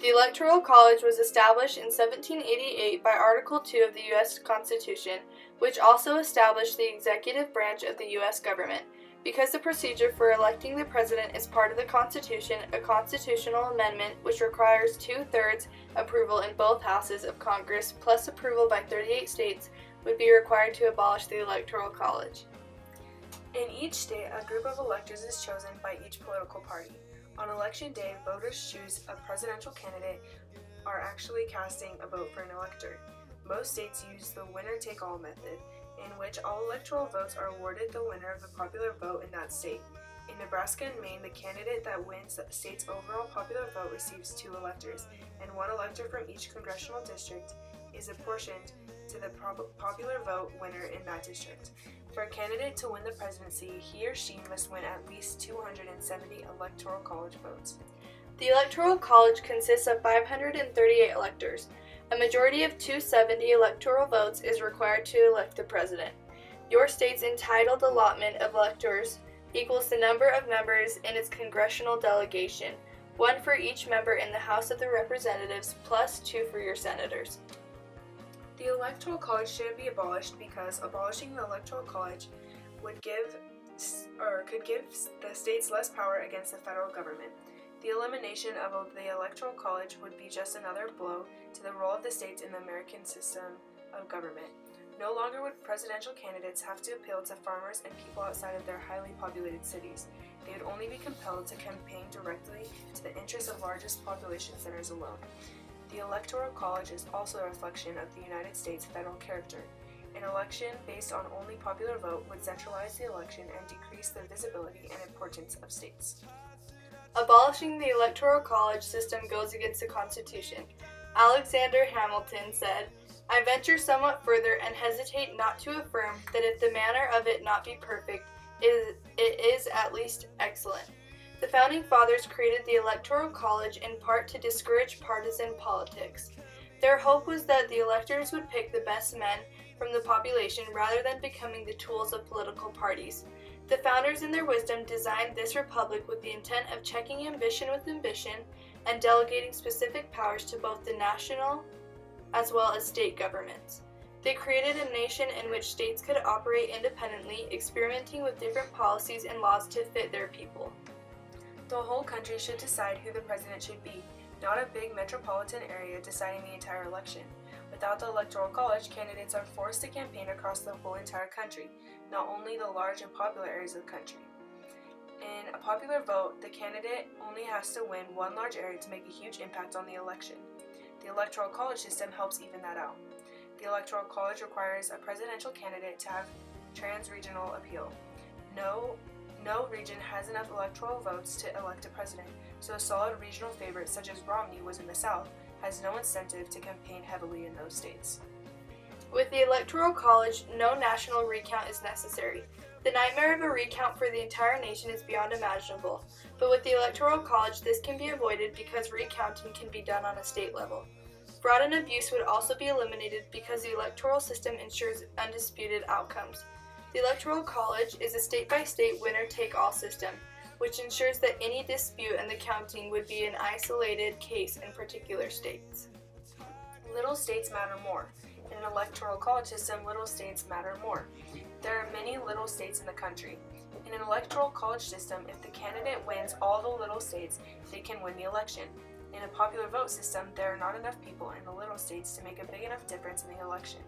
The Electoral College was established in 1788 by Article 2 of the U.S. Constitution, which also established the executive branch of the U.S. government. Because the procedure for electing the president is part of the Constitution, a constitutional amendment, which requires two-thirds approval in both houses of Congress plus approval by 38 states, would be required to abolish the Electoral College. In each state, a group of electors is chosen by each political party. On election day, voters choose a presidential candidate are actually casting a vote for an elector. Most states use the winner-take-all method, in which all electoral votes are awarded the winner of the popular vote in that state. In Nebraska and Maine, the candidate that wins the state's overall popular vote receives 2 electors, and 1 elector from each congressional district is apportioned to the popular vote winner in that district. For a candidate to win the presidency, he or she must win at least 270 electoral college votes. The Electoral College consists of 538 electors. A majority of 270 electoral votes is required to elect the president. Your state's entitled allotment of electors equals the number of members in its congressional delegation, 1 for each member in the House of the Representatives plus 2 for your senators. The Electoral College shouldn't be abolished because abolishing the Electoral College could give the states less power against the federal government. The elimination of the Electoral College would be just another blow to the role of the states in the American system of government. No longer would presidential candidates have to appeal to farmers and people outside of their highly populated cities. They would only be compelled to campaign directly to the interests of largest population centers alone. The Electoral College is also a reflection of the United States federal character. An election based on only popular vote would centralize the election and decrease the visibility and importance of states. Abolishing the Electoral College system goes against the Constitution. Alexander Hamilton said, "I venture somewhat further and hesitate not to affirm that if the manner of it not be perfect, it is at least excellent." The Founding Fathers created the Electoral College in part to discourage partisan politics. Their hope was that the electors would pick the best men from the population rather than becoming the tools of political parties. The founders in their wisdom designed this republic with the intent of checking ambition with ambition and delegating specific powers to both the national as well as state governments. They created a nation in which states could operate independently, experimenting with different policies and laws to fit their people. The whole country should decide who the president should be, not a big metropolitan area deciding the entire election. Without the Electoral College, candidates are forced to campaign across the whole entire country, not only the large and popular areas of the country. In a popular vote, the candidate only has to win one large area to make a huge impact on the election. The Electoral College system helps even that out. The Electoral College requires a presidential candidate to have trans-regional appeal. No region has enough electoral votes to elect a president, so a solid regional favorite such as Romney was in the South has no incentive to campaign heavily in those states. With the Electoral College, no national recount is necessary. The nightmare of a recount for the entire nation is beyond imaginable, but with the Electoral College this can be avoided because recounting can be done on a state level. Fraud and abuse would also be eliminated because the electoral system ensures undisputed outcomes. The Electoral College is a state-by-state winner-take-all system, which ensures that any dispute in the counting would be an isolated case in particular states. Little states matter more. In an electoral college system, little states matter more. There are many little states in the country. In an electoral college system, if the candidate wins all the little states, they can win the election. In a popular vote system, there are not enough people in the little states to make a big enough difference in the election.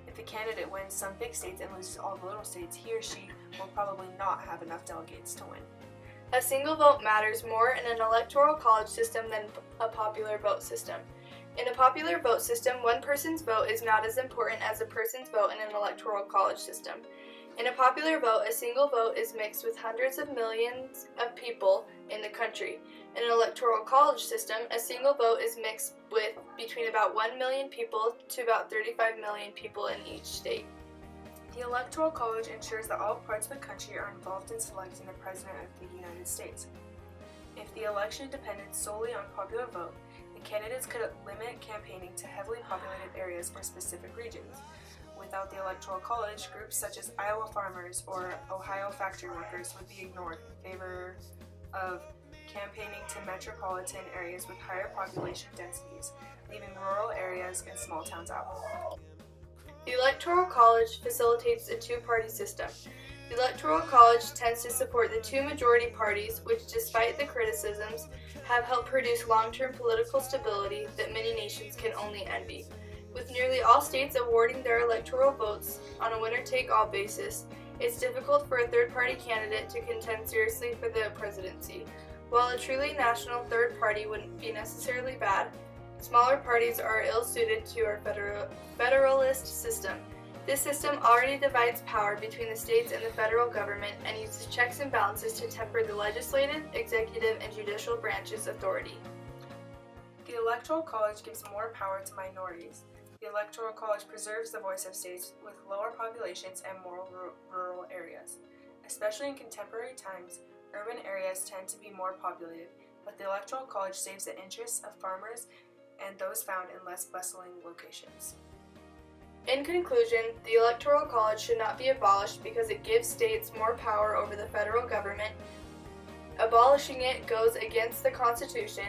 If the candidate wins some big states and loses all the little states, he or she will probably not have enough delegates to win. A single vote matters more in an electoral college system than a popular vote system. In a popular vote system, one person's vote is not as important as a person's vote in an electoral college system. In a popular vote, a single vote is mixed with hundreds of millions of people in the country. In an electoral college system, a single vote is mixed with between about 1 million people to about 35 million people in each state. The Electoral College ensures that all parts of the country are involved in selecting the President of the United States. If the election depended solely on popular vote, the candidates could limit campaigning to heavily populated areas or specific regions. Without the Electoral College, groups such as Iowa farmers or Ohio factory workers would be ignored in favor of campaigning to metropolitan areas with higher population densities, leaving rural areas and small towns out. The Electoral College facilitates a two-party system. The Electoral College tends to support the two majority parties, which, despite the criticisms, have helped produce long-term political stability that many nations can only envy. With nearly all states awarding their electoral votes on a winner-take-all basis, it's difficult for a third-party candidate to contend seriously for the presidency. While a truly national third party wouldn't be necessarily bad, smaller parties are ill-suited to our federalist system. This system already divides power between the states and the federal government and uses checks and balances to temper the legislative, executive, and judicial branches' authority. The Electoral College gives more power to minorities. The Electoral College preserves the voice of states with lower populations and more rural areas. Especially in contemporary times, urban areas tend to be more populated, but the Electoral College saves the interests of farmers and those found in less bustling locations. In conclusion, the Electoral College should not be abolished because it gives states more power over the federal government. Abolishing it goes against the Constitution.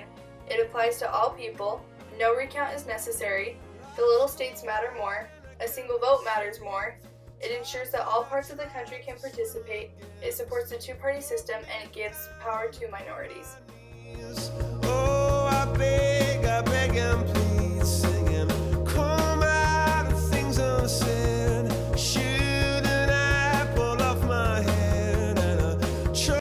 It applies to all people. No recount is necessary. The little states matter more. A single vote matters more. It ensures that all parts of the country can participate. It supports the two-party system, and it gives power to minorities.